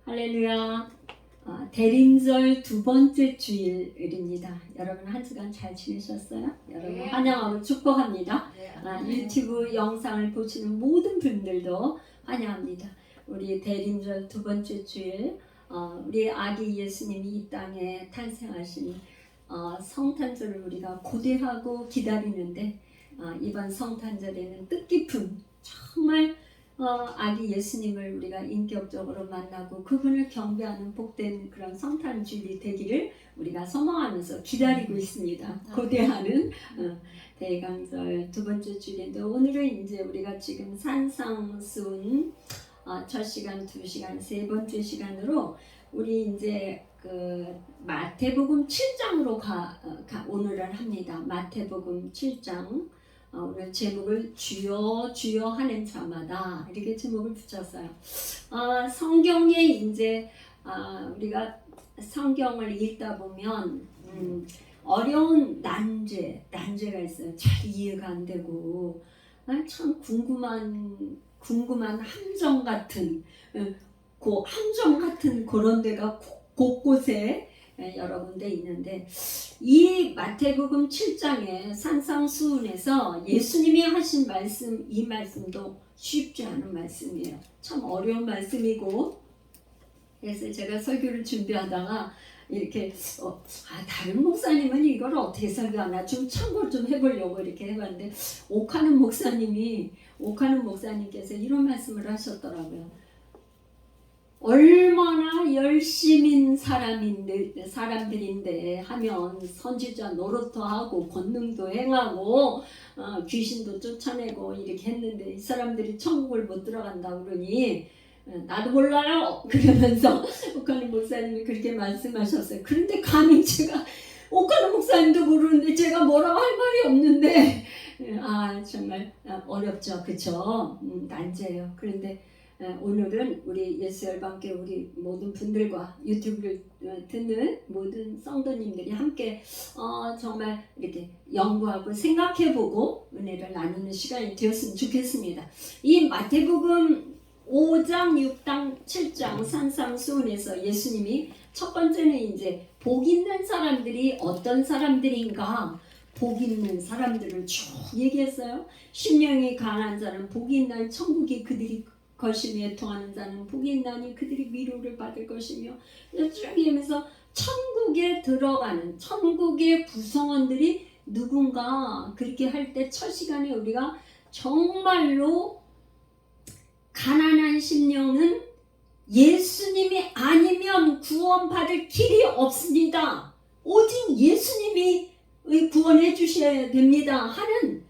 할렐루야. 대림절 두 번째 주일입니다. 여러분 한 주간 잘 지내셨어요? 여러분 네. 환영하고 축복합니다. 네. 유튜브 영상을 보시는 모든 분들도 환영합니다. 우리 대림절 두 번째 주일, 우리 아기 예수님이 이 땅에 탄생하신 성탄절을 우리가 고대하고 기다리는데, 이번 성탄절에는 뜻깊은 정말 아기 예수님을 우리가 인격적으로 만나고 그분을 경배하는 복된 그런 성탄주일이 되기를 우리가 소망하면서 기다리고 있습니다. 고대하는 대강절 두 번째 주일인데, 오늘은 이제 우리가 지금 산상수훈 첫 시간, 두 시간, 세 번째 시간으로 우리 이제 그 마태복음 7장으로 오늘은 합니다. 마태복음 7장. 오늘 제목을 주여 주여 하는 자마다 이렇게 제목을 붙였어요. 성경에 이제 우리가 성경을 읽다 보면 어려운 난제가 있어요. 잘 이해가 안 되고 참 궁금한 함정 같은 그런 데가 곳곳에 여러 군데 있는데, 이 마태복음 7장의 산상수훈에서 예수님이 하신 말씀, 이 말씀도 쉽지 않은 말씀이에요. 참 어려운 말씀이고, 그래서 제가 설교를 준비하다가 이렇게 다른 목사님은 이걸 어떻게 설교하나 좀 참고 좀 해보려고 이렇게 해봤는데, 옥하는 목사님께서 이런 말씀을 하셨더라고요. 얼마나 열심인 사람들인데 하면 선지자 노릇도 하고 권능도 행하고 귀신도 쫓아내고 이렇게 했는데 이 사람들이 천국을 못 들어간다고 그러니 나도 몰라요 그러면서 옥하는 목사님이 그렇게 말씀하셨어요. 그런데 감히 제가 옥하는 목사님도 모르는데 제가 뭐라고 할 말이 없는데 정말 어렵죠, 그쵸? 난제예요. 그런데 오늘은 우리 예수열방교회 우리 모든 분들과 유튜브를 듣는 모든 성도님들이 함께 정말 이렇게 연구하고 생각해보고 은혜를 나누는 시간이 되었으면 좋겠습니다. 이 마태복음 5장, 6장, 7장 산상수훈에서 예수님이 첫 번째는 이제 복 있는 사람들이 어떤 사람들인가, 복 있는 사람들을 쭉 얘기했어요. 심령이 강한 자는 복이 있나니 천국이 그들이 것이며 통하는 자는 복이 있나니 그들이 위로를 받을 것이며, 쭉 얘기하면서 천국에 들어가는 천국의 구성원들이 누군가 그렇게 할 때 첫 시간에 우리가 정말로 가난한 심령은 예수님이 아니면 구원받을 길이 없습니다. 오직 예수님이 구원해 주셔야 됩니다 하는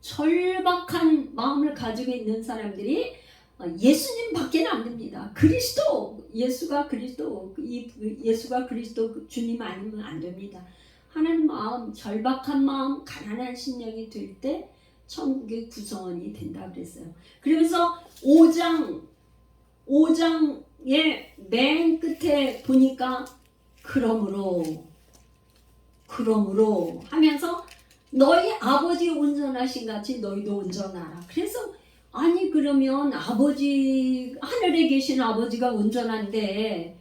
절박한 마음을 가지고 있는 사람들이 예수님 밖에는 안 됩니다. 예수가 그리스도 주님 아니면 안 됩니다. 하는 마음, 절박한 마음, 가난한 심령이 될 때 천국의 구성원이 된다 그랬어요. 그러면서 5장의 맨 끝에 보니까 그러므로 하면서 너희 아버지 온전하신 같이 너희도 온전하라. 그래서 아니 그러면 하늘에 계신 아버지가 온전한데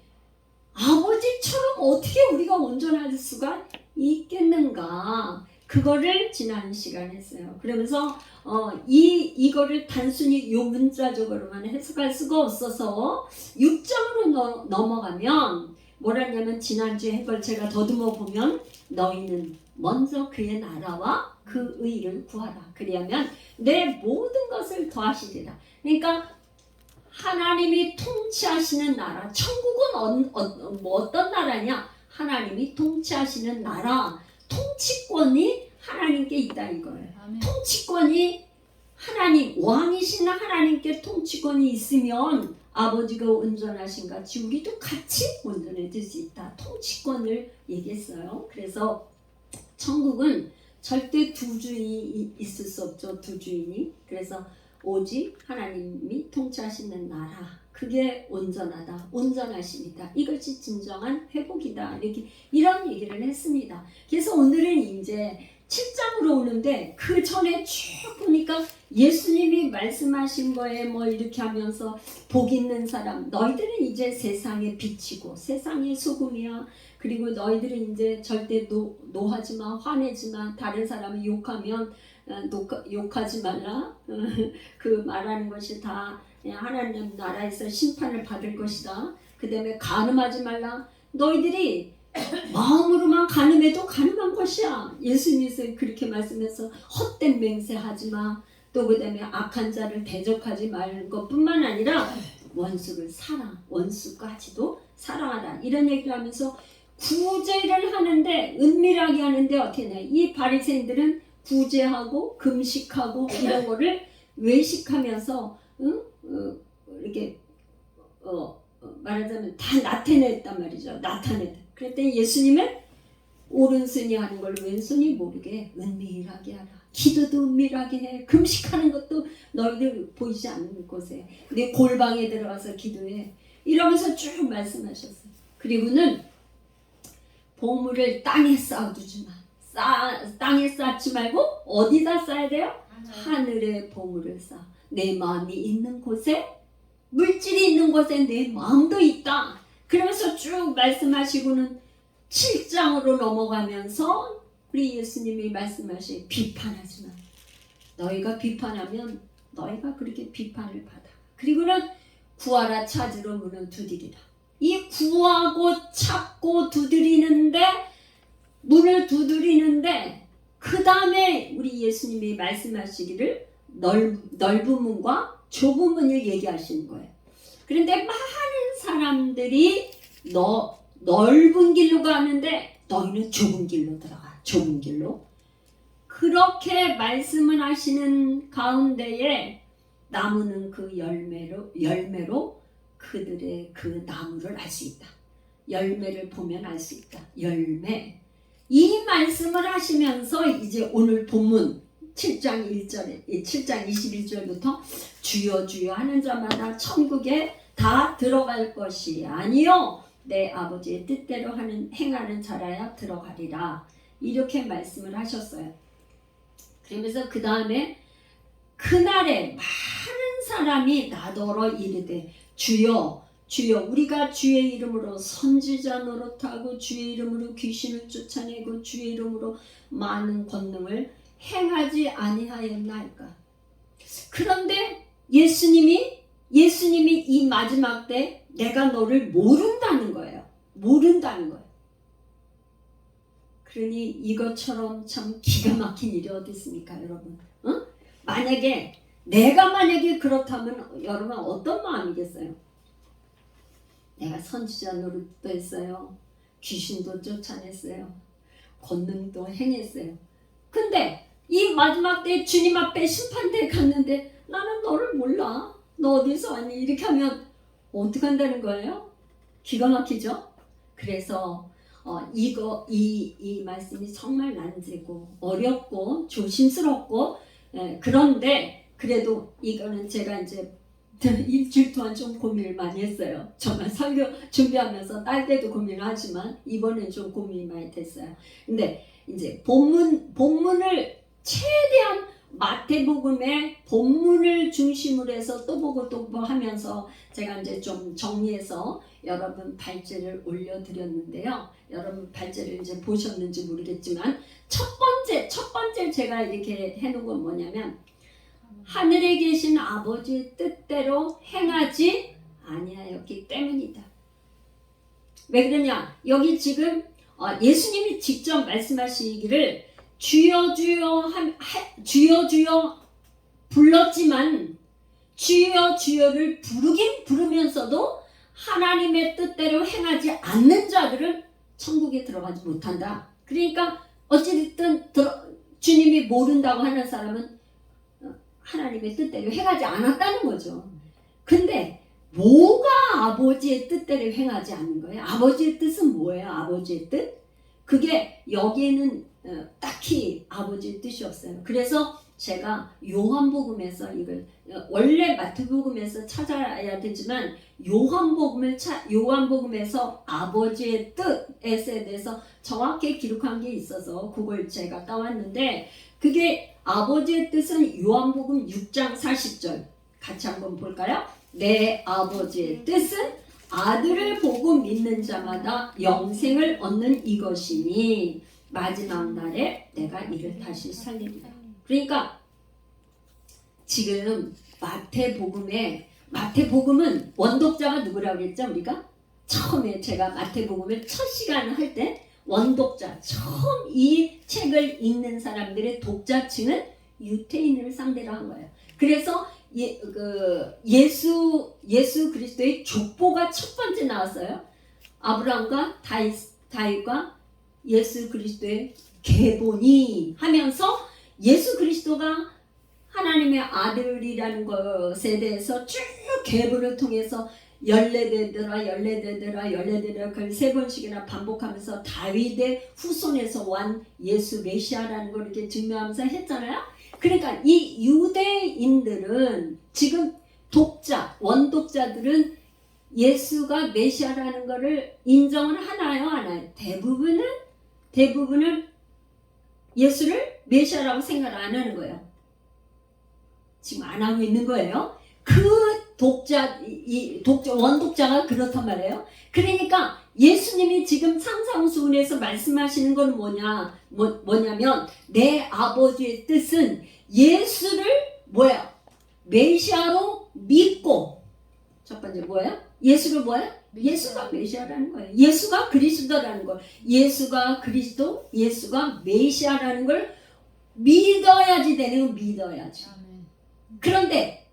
아버지처럼 어떻게 우리가 온전할 수가 있겠는가, 그거를 지난 시간에 했어요. 그러면서 이거를 단순히 요 문자적으로만 해석할 수가 없어서 6장으로 넘어가면 뭐라냐면, 지난주에 한 걸 제가 더듬어 보면 너희는 먼저 그의 나라와 그 의를 구하라. 그리하면 내 모든 것을 더하시리라. 그러니까 하나님이 통치하시는 나라, 천국은 어떤 나라냐? 하나님이 통치하시는 나라, 통치권이 하나님께 있다 이거예요. 아멘. 통치권이 왕이신 하나님께 통치권이 있으면 아버지가 온전하신 같이 우리도 같이 온전해질 수 있다. 통치권을 얘기했어요. 그래서 천국은 절대 두 주인이 있을 수 없죠. 두 주인이. 그래서 오직 하나님이 통치하시는 나라, 그게 온전하십니다. 이것이 진정한 회복이다. 이런 얘기를 했습니다. 그래서 오늘은 이제 7장으로 오는데 그 전에 쭉 보니까 예수님이 말씀하신 거에 뭐 이렇게 하면서 복 있는 사람, 너희들은 이제 세상의 빛이고 세상의 소금이야. 그리고 너희들은 이제 절대 노하지 마, 화내지 마. 다른 사람을 욕하면 욕하지 말라. 그 말하는 것이 다 하나님 나라에서 심판을 받을 것이다. 그 다음에 간음하지 말라. 너희들이 마음으로만 간음해도 간음한 것이야. 예수님께서 그렇게 말씀해서 헛된 맹세하지 마. 또 그 다음에 악한 자를 대적하지 말 것뿐만 아니라 원수를 사랑, 원수까지도 사랑하라. 이런 얘기를 하면서 구제를 하는데 은밀하게 하는데 어떻게 해? 이 바리새인들은 구제하고 금식하고 이런 거를 외식하면서 이렇게 말하자면 다 나타냈단 말이죠. 나타냈다. 그랬더니 예수님은 오른손이 하는 걸 왼손이 모르게 은밀하게 하라. 기도도 은밀하게 해. 금식하는 것도 너희들 보이지 않는 곳에. 내 골방에 들어가서 기도해. 이러면서 쭉 말씀하셨어요. 그리고는 보물을 땅에 쌓아두지 마. 땅에 쌓지 말고 어디다 쌓아야 돼요? 하늘에 보물을 쌓아. 내 마음이 있는 곳에, 물질이 있는 곳에 내 마음도 있다. 그러면서 쭉 말씀하시고는 7장으로 넘어가면서 우리 예수님이 말씀하신 비판하지 마. 너희가 비판하면 너희가 그렇게 비판을 받아. 그리고는 구하라 찾으러 문은 두드리라. 이 구하고 찾고 두드리는데 문을 두드리는데 그 다음에 우리 예수님이 말씀하시기를 넓은 문과 좁은 문을 얘기하시는 거예요. 그런데 많은 사람들이 넓은 길로 가는데 너희는 좁은 길로 들어가. 좁은 길로. 그렇게 말씀을 하시는 가운데에 나무는 그 열매로 그들의 그 나무를 알 수 있다. 열매를 보면 알 수 있다. 열매. 이 말씀을 하시면서 이제 오늘 본문 7장 21절부터 주여 주여 하는 자마다 천국에 다 들어갈 것이 아니요 내 아버지의 뜻대로 행하는 자라야 들어가리라. 이렇게 말씀을 하셨어요. 그러면서 그 다음에 그날에 많은 사람이 나더러 이르되 주여 주여 우리가 주의 이름으로 선지자 노릇하고 주의 이름으로 귀신을 쫓아내고 주의 이름으로 많은 권능을 행하지 아니하였나이까. 그런데 예수님이 이 마지막 때 내가 너를 모른다는 거예요. 모른다는 거예요. 그러니 이것처럼 참 기가 막힌 일이 어디 있습니까, 여러분? 내가 만약에 그렇다면 여러분 어떤 마음이겠어요? 내가 선지자 노릇도 했어요. 귀신도 쫓아냈어요. 권능도 행했어요. 근데 이 마지막 때 주님 앞에 심판대에 갔는데 나는 너를 몰라. 너 어디서 왔니? 이렇게 하면 어떻게 한다는 거예요? 기가 막히죠? 그래서 이 말씀이 정말 난제고 어렵고 조심스럽고 그런데 그래도 이거는 제가 이제 일주일 동안 좀 고민을 많이 했어요. 정말 설교 준비하면서 딸 때도 고민을 하지만 이번엔 좀 고민이 많이 됐어요. 근데 이제 본문을 최대한 마태복음의 본문을 중심으로 해서 또 보고 또 보고 하면서 제가 이제 좀 정리해서 여러분 발제를 올려드렸는데요. 여러분 발제를 이제 보셨는지 모르겠지만 첫 번째 제가 이렇게 해놓은 건 뭐냐면 하늘에 계신 아버지의 뜻대로 행하지 아니하였기 때문이다. 왜 그러냐? 여기 지금 예수님이 직접 말씀하시기를 주여 주여 불렀지만 주여 주여를 부르면서도 하나님의 뜻대로 행하지 않는 자들은 천국에 들어가지 못한다. 그러니까 어찌됐든 주님이 모른다고 하는 사람은 하나님의 뜻대로 행하지 않았다는 거죠. 근데 뭐가 아버지의 뜻대로 행하지 않는 거예요? 아버지의 뜻은 뭐예요? 아버지의 뜻? 그게 여기에는 딱히 아버지의 뜻이 없어요. 그래서 제가 요한복음에서 이걸 원래 마태복음에서 찾아야 되지만 요한복음에서 아버지의 뜻에 대해서 정확히 기록한 게 있어서 그걸 제가 따왔는데 그게 아버지의 뜻은 요한복음 6장 40절 같이 한번 볼까요? 내 아버지의 뜻은 아들을 보고 믿는 자마다 영생을 얻는 이것이니 마지막 날에 내가 이를 다시 살리리라. 그러니까 지금 마태복음은 원독자가 누구라고 그랬죠? 우리가 처음에 제가 마태복음을 첫 시간 할 때 원독자 처음 이 책을 읽는 사람들의 독자층은 유태인을 상대로 한 거예요. 그래서 예수 그리스도의 족보가 첫 번째 나왔어요. 아브라함과 다윗과 예수 그리스도의 계보니 하면서 예수 그리스도가 하나님의 아들이라는 것에 대해서 쭉 계보를 통해서 14대더라 그걸 3번씩이나 반복하면서 다윗의 후손에서 온 예수 메시아라는 걸 이렇게 증명하면서 했잖아요. 그러니까 이 유대인들은 지금 원독자들은 예수가 메시아라는 것을 인정을 하나요? 안 해요? 대부분은 예수를 메시아라고 생각 안 하는 거예요. 지금 안 하고 있는 거예요. 원독자가 그렇단 말이에요. 그러니까 예수님이 지금 상상수훈에서 말씀하시는 건 뭐냐면 내 아버지의 뜻은 예수를 메시아로 믿고 첫 번째 예수를 예수가 메시아라는 거예요. 예수가 그리스도라는 거. 예수가 그리스도, 예수가 메시아라는 걸 믿어야지 되는 거 믿어야지. 그런데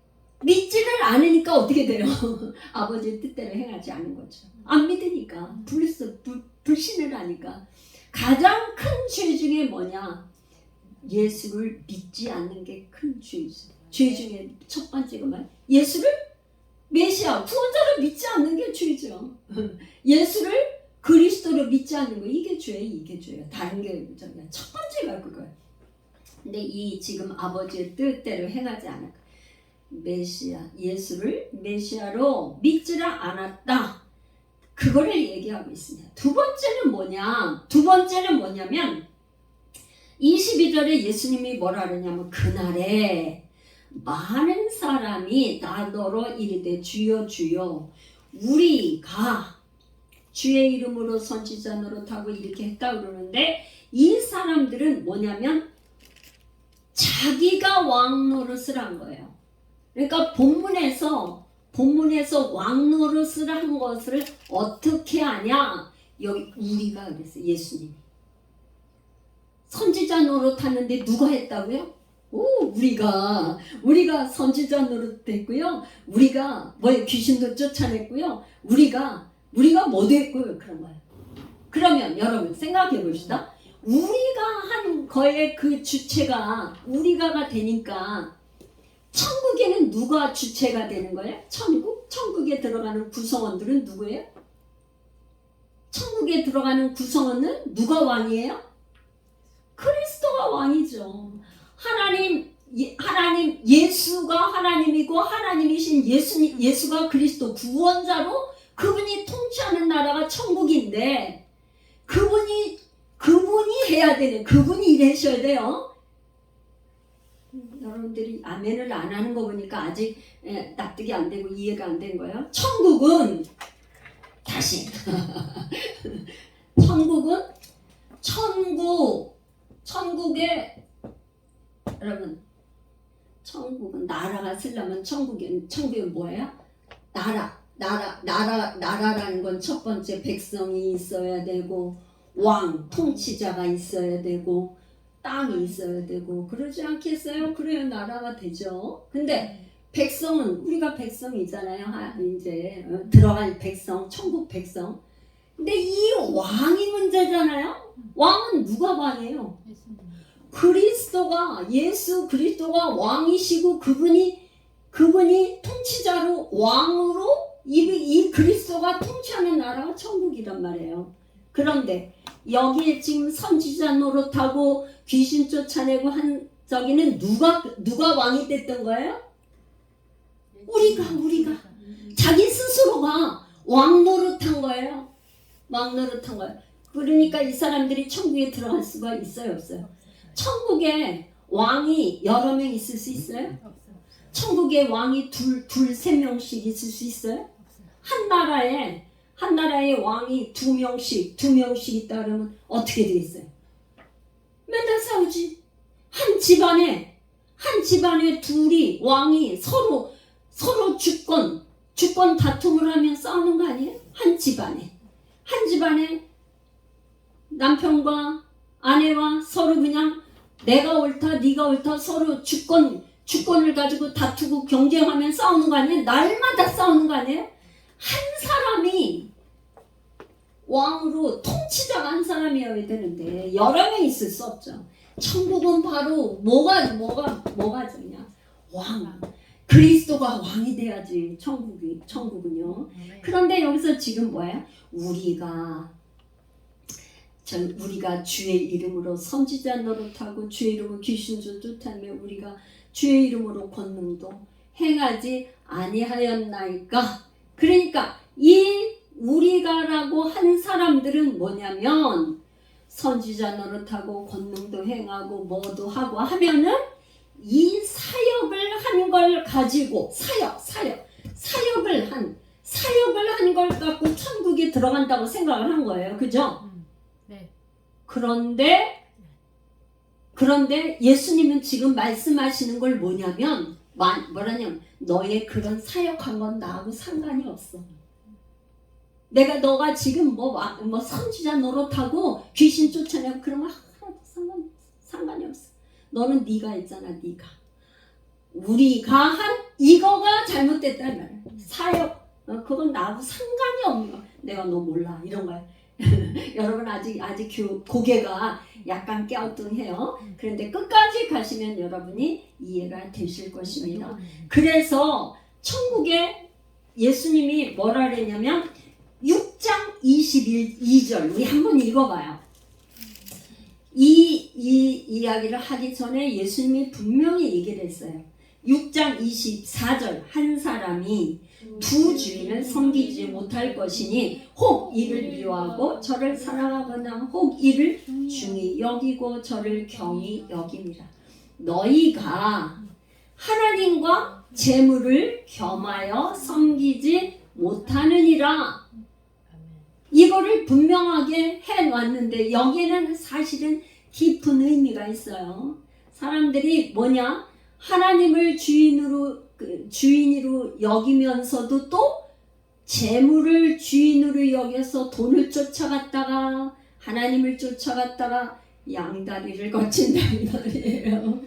믿지를 않으니까 어떻게 돼요? 아버지의 뜻대로 행하지 않은 거죠. 안 믿으니까 불신을 하니까 가장 큰 죄 중에 뭐냐? 예수를 믿지 않는 게 큰 죄죠. 죄 중에 첫 번째가 뭐야? 예수를 메시아, 구원자를 믿지 않는 게 죄죠. 예수를 그리스도로 믿지 않는 거 이게 죄예요. 다른 게 첫 번째가 그거예요. 근데 이 지금 아버지의 뜻대로 행하지 않아. 예수를 메시아로 믿지를 않았다. 그거를 얘기하고 있습니다. 두 번째는 뭐냐면 22절에 예수님이 뭐라 그러냐면 그날에 많은 사람이 나더러 이르되 주여 주여 우리가 주의 이름으로 선지자 노릇하고 이렇게 했다 그러는데 이 사람들은 뭐냐면 자기가 왕 노릇을 한 거예요. 그러니까 본문에서 왕 노릇을 한 것을 어떻게 하냐? 여기 우리가 그랬어요. 예수님이 선지자 노릇하는데 누가 했다고요? 우리가 선지자 노릇했고요. 우리가 귀신도 쫓아냈고요. 우리가 뭐도 했고요. 그런 거예요. 그러면 여러분 생각해 봅시다. 우리가 한 거의 그 주체가 우리가가 되니까 천국에는 누가 주체가 되는 거예요? 천국에 들어가는 구성원들은 누구예요? 천국에 들어가는 구성원은 누가 왕이에요? 그리스도가 왕이죠. 하나님 예수가 하나님이고 하나님이신 예수가 그리스도 구원자로 그분이 통치하는 나라가 천국인데 그분이 해야 되는 그분이 일하셔야 돼요. 여러분들이 아멘을 안 하는 거 보니까 아직 납득이 안 되고 이해가 안 된 거예요. 천국은 천국에 여러분 천국은 나라가 쓰려면 천국은 뭐예요? 나라라는 건 첫 번째 백성이 있어야 되고 왕 통치자가 있어야 되고 땅이 있어야 되고 그러지 않겠어요? 그래야 나라가 되죠. 근데 백성은 우리가 백성이잖아요. 이제 들어갈 백성, 천국 백성. 근데 이 왕이 문제잖아요. 왕은 누가 왕이에요? 예수 그리스도가 왕이시고 그분이 통치자로 왕으로 이 그리스도가 통치하는 나라가 천국이란 말이에요. 그런데 여기에 지금 선지자 노릇하고 귀신 쫓아내고 한 저기는 누가 왕이 됐던 거예요? 우리가 자기 스스로가 왕 노릇한 거예요. 왕 노릇한 거예요. 그러니까 이 사람들이 천국에 들어갈 수가 있어요, 없어요? 천국에 왕이 여러 명 있을 수 있어요? 천국에 왕이 세 명씩 있을 수 있어요? 한 나라에 왕이 두 명씩 있다 그러면 어떻게 되겠어요? 맨날 싸우지. 한 집안에 둘이 왕이 서로 주권 다툼을 하면 싸우는 거 아니에요? 한 집안에 남편과 아내와 서로 그냥 내가 옳다 네가 옳다 서로 주권을 가지고 다투고 경쟁하면 싸우는 거 아니에요? 날마다 싸우는 거 아니에요? 한 사람이 왕으로 통치자가 한 사람이어야 되는데 여러 명 있을 수 없죠. 천국은 바로 뭐가 되냐? 왕. 그리스도가 왕이 돼야지 천국은요. 그런데 여기서 지금 뭐예요? 우리가 주의 이름으로 선지자 노릇하고 주의 이름으로 귀신도 쫓아내며 우리가 주의 이름으로 권능도 행하지 아니하였나이까. 그러니까 이 우리가라고 한 사람들은 뭐냐면 선지자 노릇하고 권능도 행하고 뭐도 하고 하면은 이 사역을 한 걸 가지고 사역을 한 걸 갖고 천국에 들어간다고 생각을 한 거예요. 그죠? 네. 그런데 예수님은 지금 말씀하시는 걸 뭐냐면 너의 그런 사역한 건 나하고 상관이 없어. 너가 지금 뭐 선지자 노릇하고 귀신 쫓아내고 그런 거 하나도 상관이 없어. 너는 네가 있잖아, 네가. 우리가 한 이거가 잘못됐다는 말이야. 사역, 그건 나하고 상관이 없는 거야. 내가 너 몰라 이런 거야. 여러분 아직 고개가 약간 깨어뚱해요. 그런데 끝까지 가시면 여러분이 이해가 되실 것입니다. 그래서 천국에 예수님이 뭐라 그랬냐면 6장 22절 우리 한번 읽어봐요. 이 이야기를 하기 전에 예수님이 분명히 얘기를 했어요. 6장 24절 한 사람이 두 주인을 섬기지 못할 것이니 혹 이를 미워하고 저를 사랑하거나 혹 이를 중히 여기고 저를 경히 여깁니다. 너희가 하나님과 재물을 겸하여 섬기지 못하느니라. 이거를 분명하게 해놨는데 여기에는 사실은 깊은 의미가 있어요. 사람들이 하나님을 주인으로 여기면서도 또 재물을 주인으로 여겨서 돈을 쫓아갔다가 하나님을 쫓아갔다가 양다리를 거친다는 말이에요.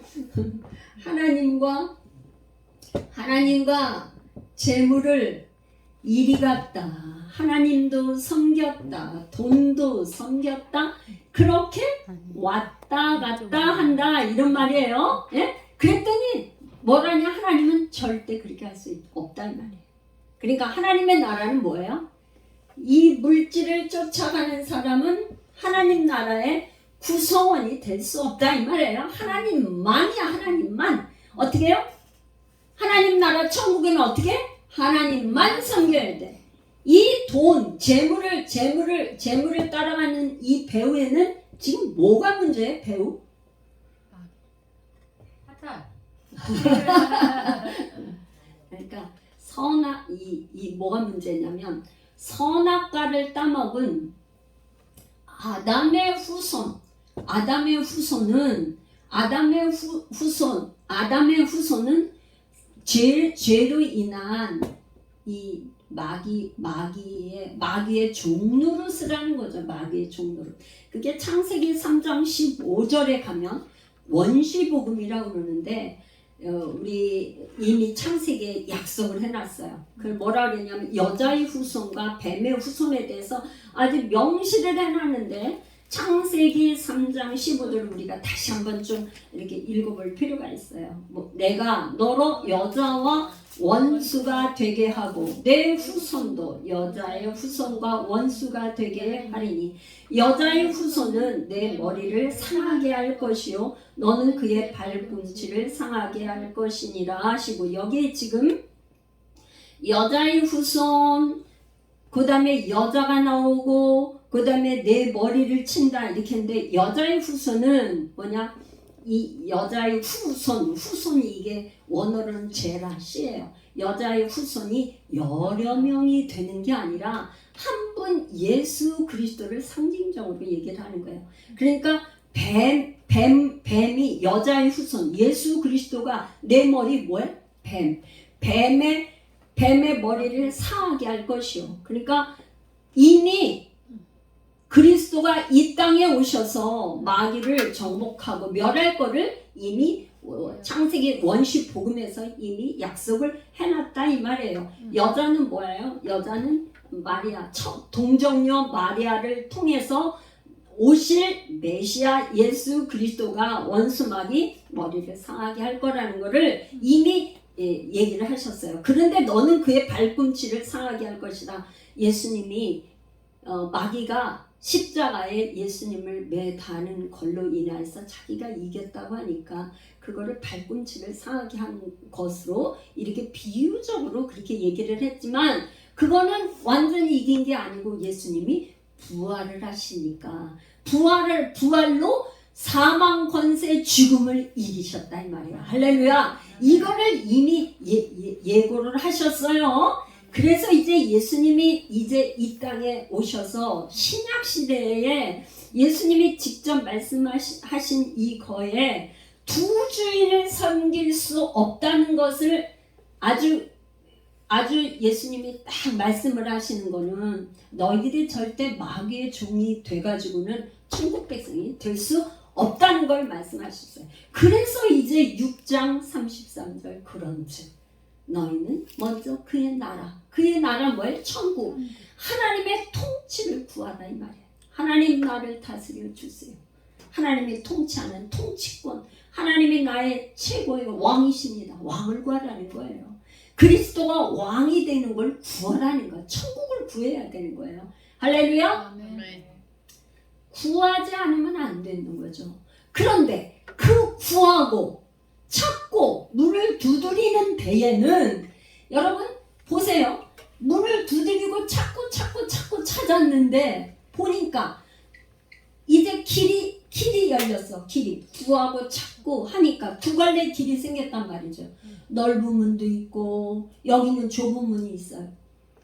하나님과 재물을 이리 갔다. 하나님도 섬겼다. 돈도 섬겼다. 그렇게 왔다 갔다 한다 이런 말이에요. 예? 그랬더니 뭐라냐? 하나님은 절대 그렇게 할 수 없다 이 말이에요. 그러니까 하나님의 나라는 뭐예요? 이 물질을 쫓아가는 사람은 하나님 나라의 구성원이 될 수 없다 이 말이에요. 하나님만이야. 하나님만. 어떻게 해요? 하나님 나라 천국에는 어떻게? 하나님만 섬겨야 돼. 이 돈, 재물을 따라가는 이 배후에는 지금 뭐가 문제예요? 배후? 그러니까 뭐가 문제냐면 선악과를 따먹은 아담의 후손은 죄로 인한 이 마귀의 종노릇을 거죠. 마귀의 종노릇. 그게 창세기 3장 15절에 가면 원시복음이라고 그러는데 우리 이미 창세기에 약속을 해놨어요. 그걸 뭐라 그러냐면 여자의 후손과 뱀의 후손에 대해서 아주 명시를 해놨는데 창세기 3장 15절을 우리가 다시 한번 좀 이렇게 읽어볼 필요가 있어요. 내가 너로 여자와 원수가 되게 하고 내 후손도 여자의 후손과 원수가 되게 하리니 여자의 후손은 내 머리를 상하게 할 것이요 너는 그의 발꿈치를 상하게 할 것이니라 하시고, 여기에 지금 여자의 후손, 그 다음에 여자가 나오고 그 다음에 내 머리를 친다 이렇게 했는데, 여자의 후손은 뭐냐, 이 여자의 후손이 이게 원어로는 제라시예요. 여자의 후손이 여러 명이 되는 게 아니라 한 분 예수 그리스도를 상징적으로 얘기를 하는 거예요. 그러니까 뱀이 여자의 후손, 예수 그리스도가 내 머리 뭐예요? 뱀의 머리를 상하게 할 것이요. 그러니까 이미 그리스도가 이 땅에 오셔서 마귀를 정복하고 멸할 거를 이미 창세기 원시 복음에서 이미 약속을 해놨다 이 말이에요. 여자는 뭐예요? 여자는 마리아, 동정녀 마리아를 통해서 오실 메시아 예수 그리스도가 원수 마귀 머리를 상하게 할 거라는 거를 이미 얘기를 하셨어요. 그런데 너는 그의 발꿈치를 상하게 할 것이다. 예수님이 마귀가 십자가에 예수님을 매다는 걸로 인해서 자기가 이겼다고 하니까 그거를 발꿈치를 상하게 한 것으로 이렇게 비유적으로 그렇게 얘기를 했지만, 그거는 완전히 이긴 게 아니고 예수님이 부활을 하시니까 부활로 사망 권세 죽음을 이기셨다 이 말이야. 할렐루야. 이거를 이미 예고를 하셨어요. 그래서 이제 예수님이 이제 이 땅에 오셔서 신약 시대에 예수님이 직접 말씀하신 이거에 두 주인을 섬길 수 없다는 것을 아주 예수님이 딱 말씀을 하시는 거는, 너희들이 절대 마귀의 종이 돼가지고는 천국 백성이 될 수 없다는 걸 말씀하셨어요. 그래서 이제 6장 33절 그런즉 너희는 먼저 그의 나라 뭐예요? 천국, 하나님의 통치를 구하라 이 말이에요. 하나님 나를 다스려 주세요. 하나님의 통치하는 통치권, 하나님이 나의 최고의 왕이십니다. 왕을 구하라는 거예요. 그리스도가 왕이 되는 걸 구하라는 거예요. 천국을 구해야 되는 거예요. 할렐루야. 구하지 않으면 안 되는 거죠. 그런데 그 구하고 찾고 문을 두드리는 데에는, 여러분 보세요. 문을 두드리고 찾고 찾았는데 보니까 이제 길이 열렸어. 길이 구하고 찾고 하니까 두 갈래 길이 생겼단 말이죠. 넓은 문도 있고 여기는 좁은 문이 있어요.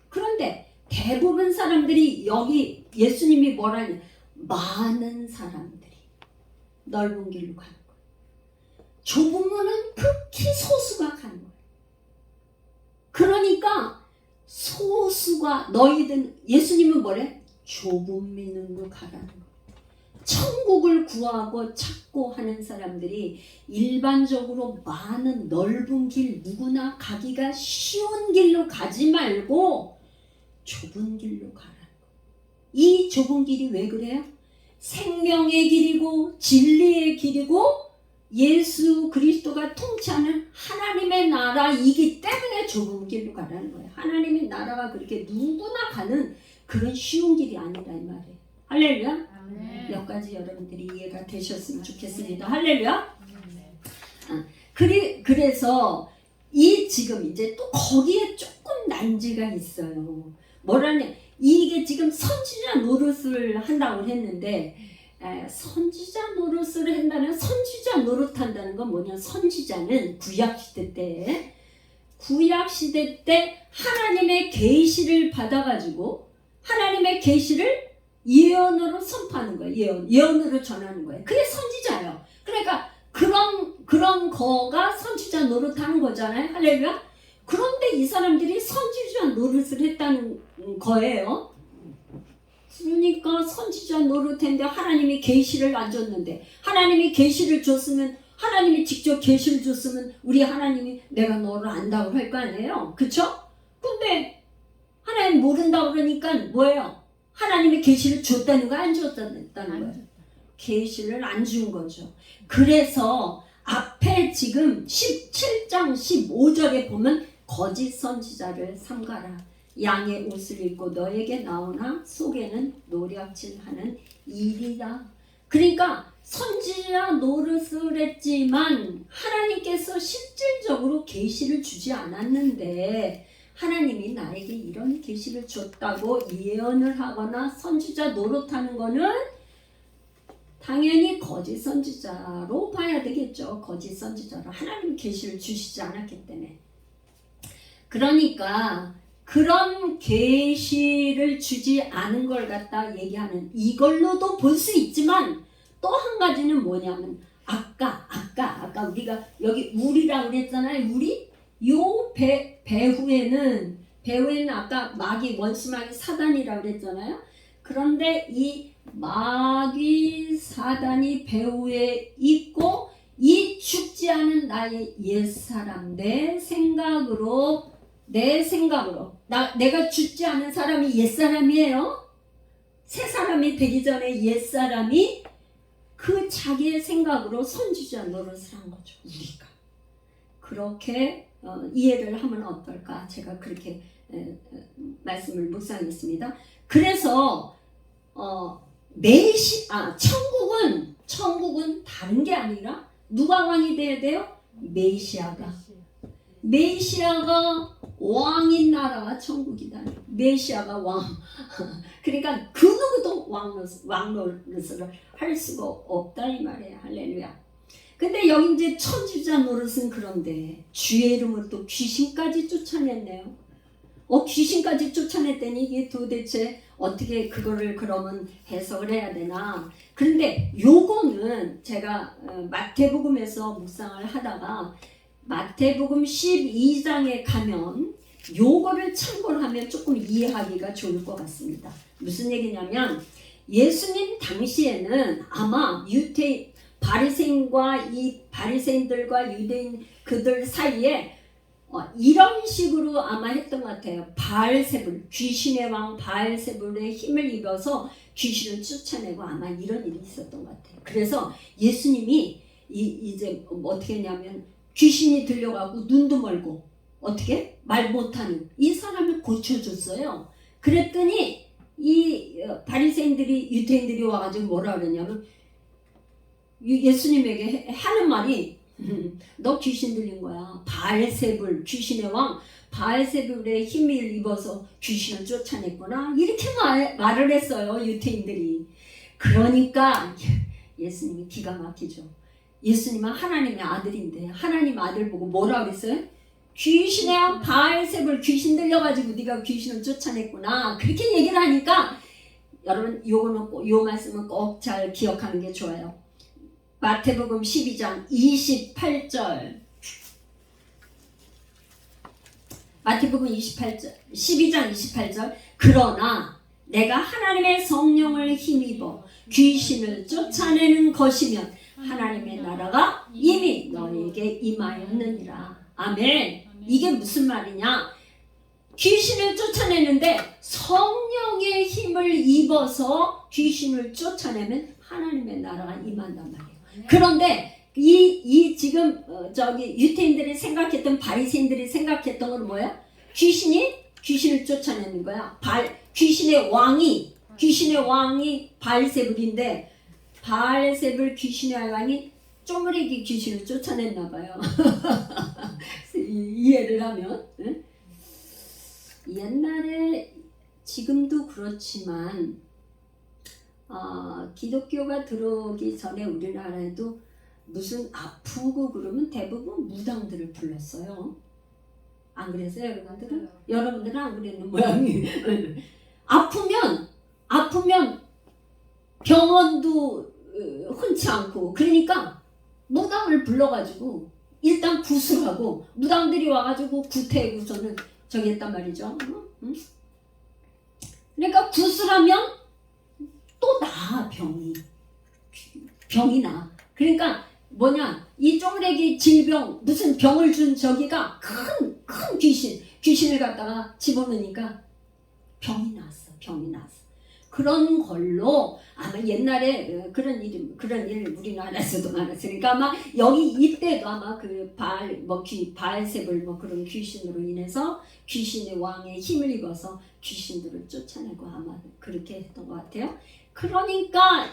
그런데 대부분 사람들이 여기 예수님이 뭐라니, 많은 사람들이 넓은 길로 가는 거예요. 좁은 문은 극히 소수가 가는 거예요. 그러니까 소수가, 너희들, 예수님은 뭐래? 좁은 민으로 가라는 거예요. 천국을 구하고 찾고 하는 사람들이 일반적으로 많은 넓은 길, 누구나 가기가 쉬운 길로 가지 말고 좁은 길로 가라는 거예요. 이 좁은 길이 왜 그래요? 생명의 길이고 진리의 길이고 예수 그리스도가 통치하는 하나님의 나라이기 때문에 좁은 길로 가라는 거예요. 하나님의 나라가 그렇게 누구나 가는 그런 쉬운 길이 아니라 이 말이에요. 할렐루야. 몇 가지 여러분들이 이해가 되셨으면 좋겠습니다. 할렐루야. 그래서 지금 이제 또 거기에 조금 난제가 있어요. 뭐라냐, 이게 지금 선지자 노릇을 한다고 했는데, 선지자 노릇을 한다는, 선지자 노릇한다는 건 뭐냐, 선지자는 구약시대 때 하나님의 계시를 받아가지고 하나님의 계시를 예언으로 선포하는 거예요. 예언으로 전하는 거예요. 그게 선지자예요. 그러니까 그런 거가 선지자 노릇하는 거잖아요. 할렐루야. 그런데 이 사람들이 선지자 노릇을 했다는 거예요. 그러니까 선지자 노릇했는데 하나님이 계시를 안 줬는데, 하나님이 계시를 줬으면, 하나님이 직접 계시를 줬으면 우리 하나님이 내가 너를 안다고 할 거 아니에요. 그쵸? 근데 하나님 모른다고 그러니까 뭐예요? 하나님이 계시를 줬다는 거, 안 줬다는 거예요? 계시를 안 준 거죠. 그래서 앞에 지금 17장 15절에 보면 거짓 선지자를 삼가라. 양의 옷을 입고 너에게 나오나 속에는 노략질하는 일이다. 그러니까 선지자 노릇을 했지만 하나님께서 실질적으로 계시를 주지 않았는데 하나님이 나에게 이런 계시를 줬다고 예언을 하거나 선지자 노릇하는 거는 당연히 거짓 선지자로 봐야 되겠죠. 거짓 선지자로. 하나님 계시를 주시지 않았기 때문에. 그러니까 그런 계시를 주지 않은 걸 갖다 얘기하는 이걸로도 볼 수 있지만 또 한 가지는 뭐냐면 아까 우리가 여기 우리라고 그랬잖아요. 우리 요 배후에는 아까 마귀 원수마귀 사단이라고 그랬잖아요. 그런데 이 마귀 사단이 배후에 있고 이 죽지 않은 나의 옛사람 내 생각으로 내가 죽지 않은 사람이 옛사람이에요. 새 사람이 되기 전에 옛사람이 그 자기의 생각으로 선지자 노릇을 한 거죠. 우리가 그렇게 이해를 하면 어떨까? 제가 그렇게 말씀을 묵상했습니다. 그래서 천국은 다른 게 아니라 누가 왕이 돼야 돼요? 메시아가 왕인 나라가 천국이다. 메시아가 왕. 그러니까 그 누구도 왕노릇을 할 수가 없다 이 말이에요. 할렐루야. 근데 여기 이제 천지자 노릇은 그런데 주의 이름으로 또 귀신까지 쫓아냈네요. 귀신까지 쫓아냈더니 이게 도대체 어떻게 그거를 그러면 해석을 해야 되나. 그런데 요거는 제가 마태복음에서 묵상을 하다가 마태복음 12장에 가면 요거를 참고를 하면 조금 이해하기가 좋을 것 같습니다. 무슨 얘기냐면 예수님 당시에는 아마 바리새인들과 유대인 그들 사이에 이런 식으로 아마 했던 것 같아요. 바알세불, 귀신의 왕 바알세불의 힘을 입어서 귀신을 쫓아내고 아마 이런 일이 있었던 것 같아요. 그래서 예수님이 이제 어떻게 했냐면 귀신이 들려가고 눈도 멀고 어떻게 말 못하는 이 사람을 고쳐줬어요. 그랬더니 이 바리새인들이 유대인들이 와가지고 뭐라 그러냐면 예수님에게 하는 말이 너 귀신 들린 거야. 바알세불 귀신의 왕 바알세불의 힘을 입어서 귀신을 쫓아냈구나. 이렇게 말을 했어요. 유대인들이. 그러니까 예수님이 기가 막히죠. 예수님은 하나님의 아들인데 하나님 아들 보고 뭐라 그랬어요? 귀신의 왕 바알세불 귀신 들려가지고 네가 귀신을 쫓아냈구나. 그렇게 얘기를 하니까 여러분 요 말씀은 꼭 잘 기억하는 게 좋아요. 마태복음 12장 28절. 마태복음 12장 28절. 그러나 내가 하나님의 성령을 힘입어 귀신을 쫓아내는 것이면 하나님의 나라가 이미 너에게 임하였느니라. 아멘. 이게 무슨 말이냐? 귀신을 쫓아내는데 성령의 힘을 입어서 귀신을 쫓아내면 하나님의 나라가 임한단 말이에요. 그런데 이 지금 저기 유대인들이 생각했던 바리새인들이 생각했던 건 뭐야? 귀신을 쫓아내는 거야. 귀신의 왕이 바알세불인데 바알세불 귀신의 왕이 쪼무레기 귀신을 쫓아냈나 봐요. 이해를 하면 응? 옛날에 지금도 그렇지만 기독교가 들어오기 전에 우리나라에도 무슨 아프고 그러면 대부분 무당들을 불렀어요. 안 그랬어요, 여러분들은? 여러분들은 안 그랬는 모양이에요. 아프면 병원도 흔치 않고 그러니까 무당을 불러가지고 일단 구술하고 무당들이 와가지고 구태고서는 저기 했단 말이죠. 그러니까 구술하면 또 나아 병이 나. 그러니까 뭐냐 이 쪼그레기 질병 무슨 병을 준 저기가 큰 귀신을 갖다가 집어넣으니까 병이 났어. 그런 걸로 아마 옛날에 그런 일 우리나라에서도 많았으니까 아마 여기 이때도 아마 그 바알세불 그런 귀신으로 인해서 귀신의 왕의 힘을 입어서 귀신들을 쫓아내고 아마 그렇게 했던 것 같아요. 그러니까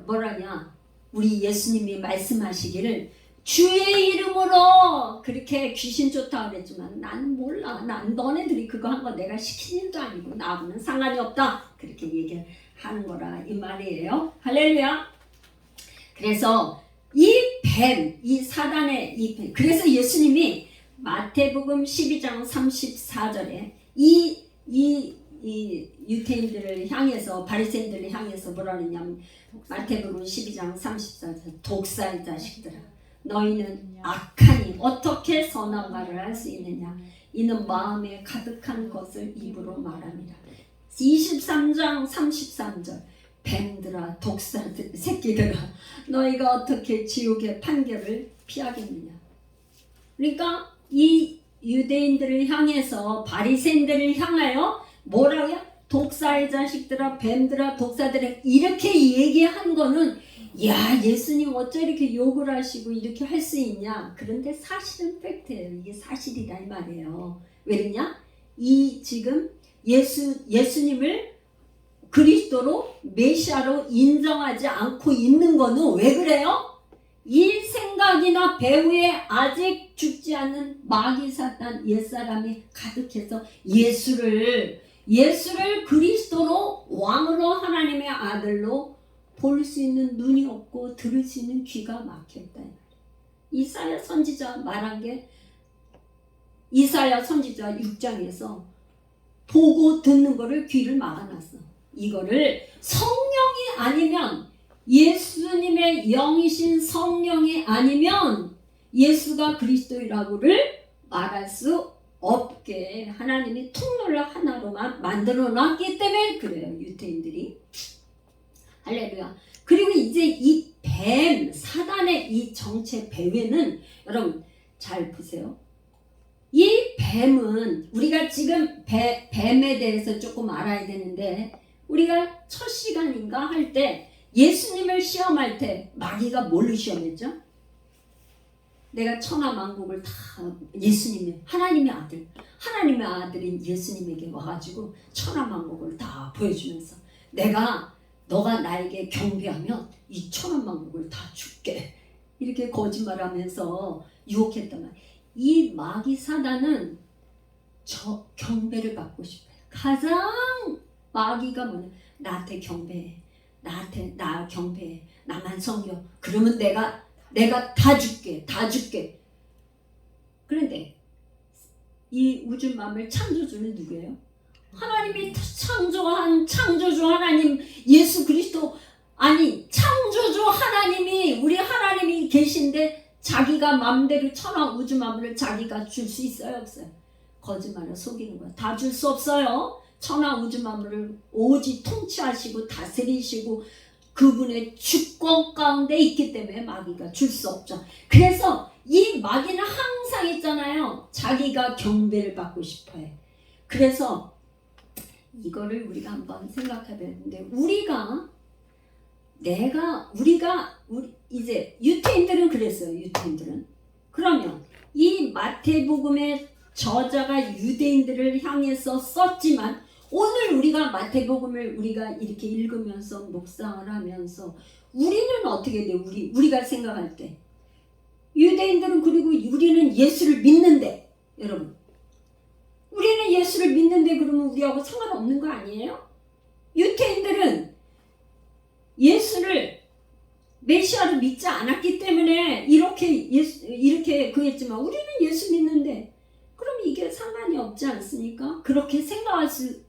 뭐라냐, 우리 예수님이 말씀하시기를 주의 이름으로 그렇게 귀신 쫓아 그랬지만 난 몰라. 난 너네들이 그거 한 거 내가 시킨 일도 아니고 나하고는 상관이 없다. 그렇게 얘기하는 거라 이 말이에요. 할렐루야. 그래서 이 사단의 뱀. 그래서 예수님이 마태복음 12장 34절에 이 유태인들을 향해서, 바리새인들을 향해서 뭐라 그러냐면 마태복음 12장 34절, 독사의 자식들아, 너희는 악하니 어떻게 선한 말을 할 수 있느냐? 이는 마음에 가득한 것을 입으로 말합니다. 23장 33절, 뱀들아, 독사들, 새끼들아, 너희가 어떻게 지옥의 판결을 피하겠느냐? 그러니까 이 유대인들을 향해서, 바리새인들을 향하여 뭐라고요? 독사의 자식들아, 뱀들아, 독사들아, 이렇게 얘기한 거는 야, 예수님 어째 이렇게 욕을 하시고 이렇게 할 수 있냐? 그런데 사실은 팩트예요. 이게 사실이다 이 말이에요. 왜냐? 지금 예수님을 그리스도로 메시아로 인정하지 않고 있는 거는 왜 그래요? 이 생각이나 배후에 아직 죽지 않은 마귀 사탄 옛사람이 가득해서 예수를 그리스도로 왕으로 하나님의 아들로 볼 수 있는 눈이 없고 들을 수 있는 귀가 막혔다. 이사야 선지자 말한 게, 이사야 선지자 6장에서 보고 듣는 거를 귀를 막아놨어. 이거를 성령이 아니면, 예수님의 영이신 성령이 아니면 예수가 그리스도이라고를 말할 수 없게 하나님이 통로를 하나로만 만들어 놨기 때문에 그래요, 유태인들이. 할렐루야. 그리고 이제 이 뱀, 사단의 이 정체 배후에는, 여러분 잘 보세요. 이 뱀은 우리가 지금 뱀에 대해서 조금 알아야 되는데, 우리가 첫 시간인가 할 때 예수님을 시험할 때 마귀가 뭘로 시험했죠? 내가 천하만국을 다 예수님의, 하나님의 아들인 예수님에게 와가지고 천하만국을 다 보여주면서 너가 나에게 경배하면 이 천하만국을 다 줄게, 이렇게 거짓말하면서 유혹했단 말이에요. 이 마귀 사단은 저 경배를 받고 싶어요. 가장 마귀가 뭐냐, 나한테 경배해, 나 경배해, 나만 섬겨, 그러면 내가 다 줄게. 그런데 이 우주 만물 창조주는 누구예요? 하나님이 창조한 창조주 하나님 예수 그리스도, 아니 창조주 하나님이, 우리 하나님이 계신데 자기가 마음대로 천하 우주 만물을 자기가 줄 수 있어요, 없어요? 거짓말을 속이는 거야. 다 줄 수 없어요. 천하 우주 만물을 오직 통치하시고 다스리시고 그분의 주권 가운데 있기 때문에 마귀가 줄 수 없죠. 그래서 이 마귀는 항상 있잖아요, 자기가 경배를 받고 싶어해. 그래서 이거를 우리가 한번 생각해야 되는데, 이제 유태인들은 그랬어요. 유태인들은 그러면 이 마태복음의 저자가 유대인들을 향해서 썼지만, 오늘 우리가 마태복음을 우리가 이렇게 읽으면서 묵상을 하면서 우리는 어떻게 돼? 우리가 생각할 때 유대인들은, 그리고 우리는 예수를 믿는데, 여러분 우리는 예수를 믿는데 그러면 우리하고 상관없는 거 아니에요? 유태인들은 예수를 메시아를 믿지 않았기 때문에 이렇게 그랬지만, 우리는 예수 믿는데 그럼 이게 상관이 없지 않습니까? 그렇게 생각할 수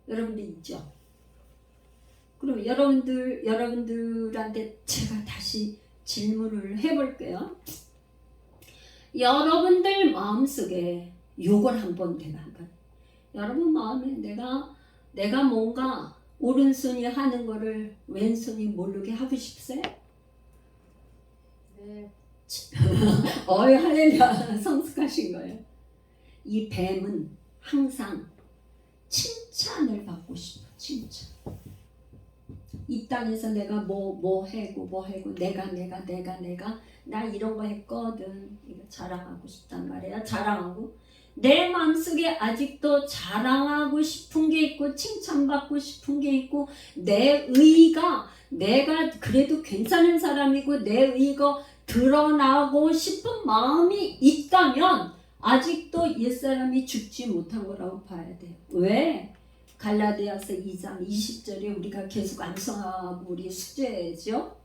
여러분들 있죠. 그럼 여러분들한테 제가 다시 질문을 해볼게요. 여러분들 마음속에 요걸 한번 여러분 마음에 내가 뭔가 오른손이 하는 거를 왼손이 모르게 하고 싶으세요? 네. 할렐루야, 성숙하신 거예요. 이 뱀은 항상 칭찬을 칭찬을 받고 싶어. 칭찬. 이 땅에서 내가 뭐 해고 내가 나 이런 거 했거든. 이거 자랑하고 싶단 말이야. 자랑하고 내 마음속에 아직도 자랑하고 싶은 게 있고 칭찬받고 싶은 게 있고 내 의가 내가 그래도 괜찮은 사람이고 내 의가 드러나고 싶은 마음이 있다면 아직도 옛사람이 죽지 못한 거라고 봐야 돼요. 왜? 갈라디아서 2장 20절에 우리가 계속 암송하고 우리 숙제죠.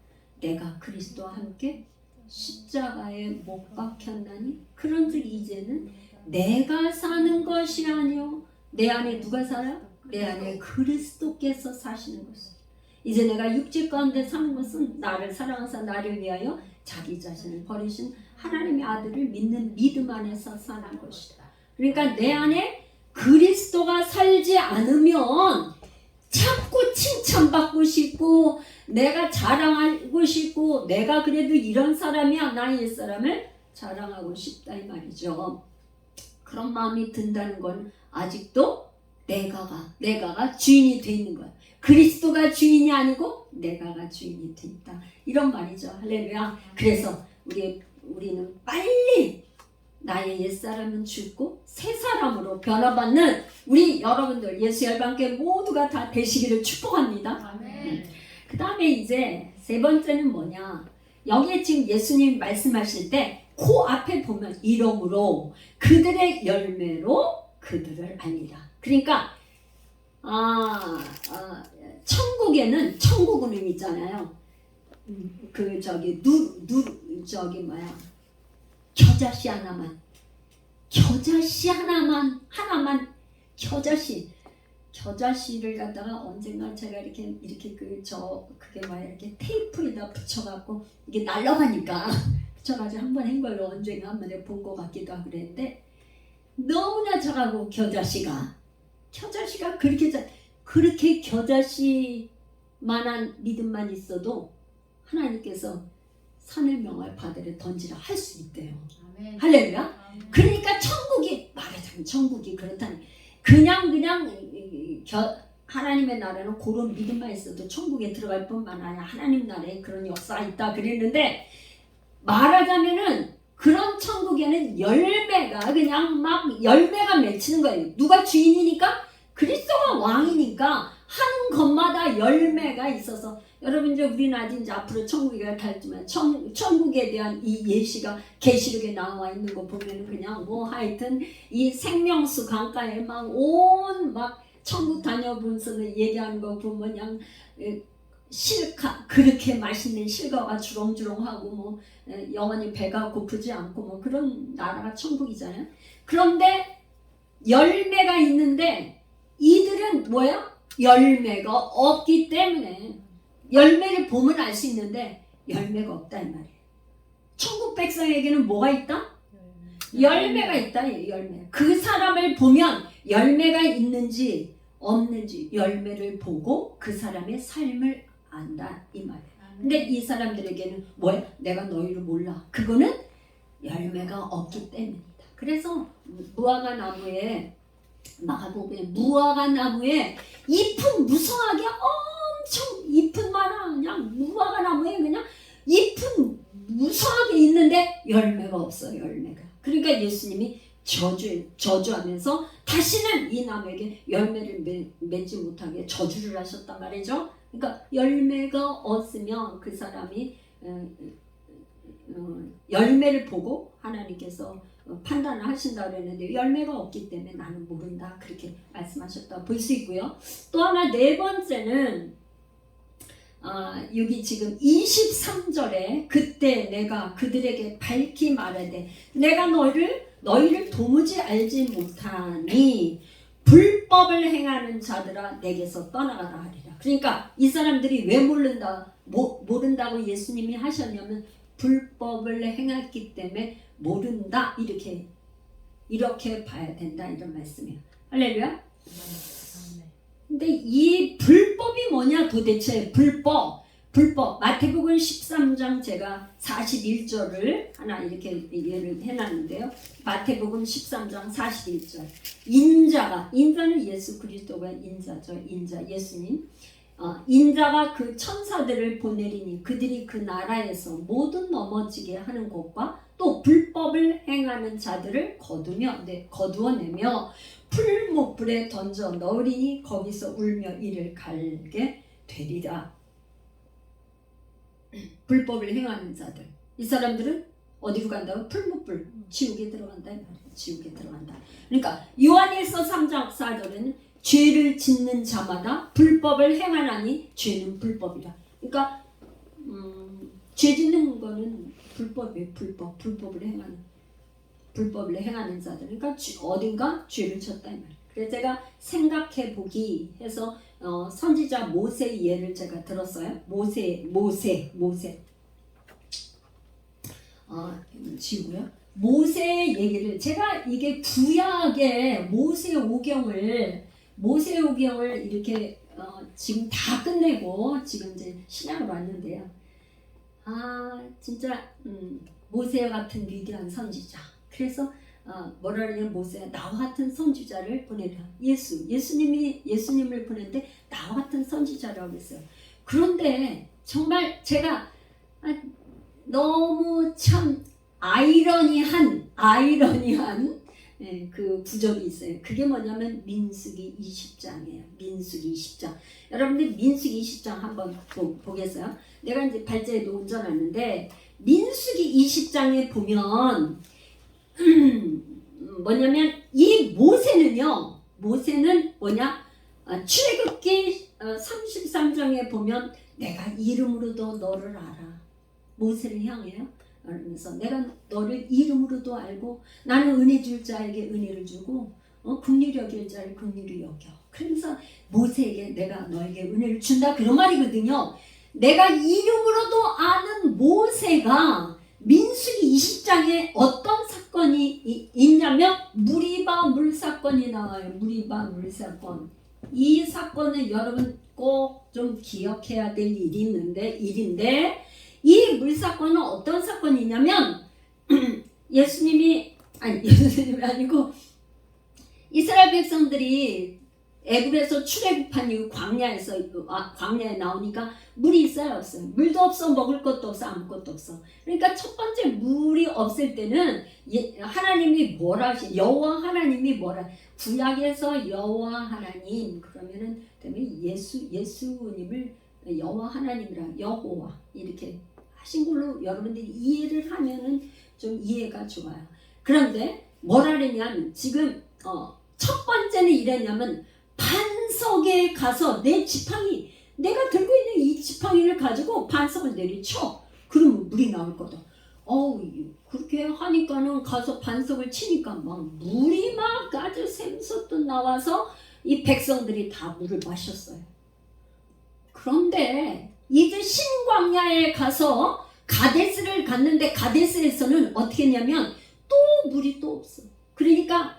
내가 그리스도와 함께 십자가에 못 박혔나니 그런즉 이제는 내가 사는 것이 아니요 내 안에 누가 살아? 내 안에 그리스도께서 사시는 것이다. 이제 내가 육체 가운데 사는 것은 나를 사랑하사 나를 위하여 자기 자신을 버리신 하나님의 아들을 믿는 믿음 안에서 사는 것이다. 그러니까 내 안에 그리스도가 살지 않으면 자꾸 칭찬받고 싶고 내가 자랑하고 싶고 내가 그래도 이런 사람이야 나 옛사람을 자랑하고 싶다 이 말이죠. 그런 마음이 든다는 건 아직도 내가가 주인이 돼 있는 거야. 그리스도가 주인이 아니고 내가가 주인이 돼 있다 이런 말이죠. 할렐루야. 그래서 우리는 빨리 나의 옛사람은 죽고 새 사람으로 변화받는 우리 여러분들 예수 열방교회 모두가 다 되시기를 축복합니다. 그 다음에 이제 세 번째는 뭐냐, 여기에 지금 예수님 말씀하실 때 그 앞에 보면 이러므로 그들의 열매로 그들을 알리라. 그러니까 천국은 있잖아요. 겨자씨를 갖다가 언젠가 제가 이렇게 이렇게 테이프에다 붙여갖고 이게 날아가니까 붙여가지고 한번 한 걸로 언젠가 한 번에 본 것 같기도 하고 그랬는데 너무나 작아고 겨자씨가 그렇게 겨자씨만한 믿음만 있어도 하나님께서 산을 명할 바다를 던지라 할 수 있대요. 아멘. 할렐루야. 그러니까 천국이 말하자면 천국이 그렇다니 그냥 하나님의 나라는 그런 믿음만 있어도 천국에 들어갈 뿐만 아니라 하나님 나라에 그런 역사가 있다 그랬는데 말하자면은 그런 천국에는 열매가 그냥 막 열매가 맺히는 거예요. 누가 주인이니까 그리스도가 왕이니까 한 것마다 열매가 있어서 여러분 이제 우리는 아직 이제 앞으로 천국에 갈지만 천국에 대한 이 예시가 계시록에 나와 있는 거 보면은 그냥 하여튼 이 생명수 강가에 막 천국 다녀보면서 얘기하는 거 보면 그냥 그렇게 맛있는 실과가 주렁주렁하고 영원히 배가 고프지 않고 그런 나라가 천국이잖아요. 그런데 열매가 있는데 이들은 뭐야? 열매가 없기 때문에 열매를 보면 알 수 있는데 열매가 없다 이 말이에요. 천국 백성에게는 뭐가 있다? 열매가 있다. 열매. 그 사람을 보면 열매가 있는지 없는지 열매를 보고 그 사람의 삶을 안다 이 말이에요. 근데 이 사람들에게는 뭐야? 내가 너희를 몰라. 그거는 열매가 없기 때문이다. 그래서 무화과 나무에 마가복음에 무화과 나무에 잎은 무성하게 엄청 잎은 많아. 그냥 무화과 나무에 그냥 잎은 무성하게 있는데 열매가 없어. 열매가. 그러니까 예수님이 저주하면서 다시는 이 나무에게 열매를 맺지 못하게 저주를 하셨단 말이죠. 그러니까 열매가 없으면 그 사람이 열매를 보고 하나님께서 판단을 하신다 그랬는데 열매가 없기 때문에 나는 모른다 그렇게 말씀하셨다 볼 수 있고요. 또 하나 네 번째는 여기 지금 23절에 그때 내가 그들에게 밝히 말하되 내가 너희를 도무지 알지 못하니 불법을 행하는 자들아 내게서 떠나가라 하리라. 그러니까 이 사람들이 왜 모른다고 예수님이 하셨냐면 불법을 행했기 때문에 모른다 이렇게 봐야 된다 이런 말씀이에요. 할렐루야. 근데 이 불법이 뭐냐 도대체 불법 불법. 마태복음 13장 제가 41절을 하나 이렇게 예를 해놨는데요. 마태복음 13장 41절. 인자는 예수 그리스도가 인자죠. 인자 예수님. 인자가 그 천사들을 보내리니 그들이 그 나라에서 모든 넘어지게 하는 것과 또 불법을 행하는 자들을 거두어내며 풀무불에 던져 넣으리니 거기서 울며 이를 갈게 되리라. 불법을 행하는 자들, 이 사람들은 어디로 간다고? 풀무불, 지옥에 들어간다 이 말이에요. 지옥에 들어간다. 그러니까 요한일서 3장 4절에는 죄를 짓는 자마다 불법을 행하나니 죄는 불법이라. 그러니까 죄 짓는 거는 불법이에요. 불법을 행하는 자들. 그러니까 어딘가 죄를 졌다 이 말이에요. 그래서 제가 생각해 보기 해서 선지자 모세의 예를 제가 들었어요. 모세. 지우고요. 모세의 얘기를 제가 이게 구약의 모세오경을 이렇게 지금 다 끝내고 지금 이제 신약으로 왔는데요. 진짜 모세 같은 위대한 선지자. 그래서 뭐라 그러냐면 모세가 나와 같은 선지자를 보내라. 예수님을 보냈는데 나와 같은 선지자라고 했어요. 그런데 정말 제가 너무 참 아이러니한 그 구절이 있어요. 그게 뭐냐면 민수기 20장이에요. 민수기 20장. 여러분들 민수기 20장 한번 보겠어요? 내가 이제 발제에 놓아놨는데 민수기 20장에 보면 뭐냐면 이 모세는 뭐냐? 출애굽기 33장에 보면 내가 이름으로도 너를 알아. 모세를 향해요. 그러면서 내가 너를 이름으로도 알고 나는 은혜 줄 자에게 은혜를 주고 긍휼히 여길 자를 긍휼히 여겨. 그러면서 모세에게 내가 너에게 은혜를 준다 그런 말이거든요. 내가 이름으로도 아는 모세가 민수기 20장에 어떤 사건이 있냐면 무리바 물사건이 나와요. 무리바 물사건. 이 사건은 여러분 꼭 좀 기억해야 될 일인데 이 물사건은 어떤 사건이냐면 예수님이 아니고 이스라엘 백성들이 애굽에서 출애굽한 이후 광야에 나오니까 물이 있어요 없어요? 물도 없어, 먹을 것도 없어, 아무것도 없어. 그러니까 첫 번째 물이 없을 때는 하나님이 뭐라 하시? 여호와 하나님이 뭐라? 구약에서 여호와 하나님 그러면은 때문에 예수님을 여호와 하나님이라 여호와 이렇게 하신 걸로 여러분들이 이해를 하면은 좀 이해가 좋아요. 그런데 뭐라 그러냐면 지금 첫 번째는 이랬냐면 반석에 가서 내 지팡이 내가 들고 있는 이 지팡이를 가지고 반석을 내리쳐. 그러면 물이 나올 거다. 그렇게 하니까는 가서 반석을 치니까 막 물이 막 아주 샘솟듯 나와서 이 백성들이 다 물을 마셨어요. 그런데 이제 신광야에 가서 가데스를 갔는데 가데스에서는 어떻게 했냐면 또 물이 또 없어. 그러니까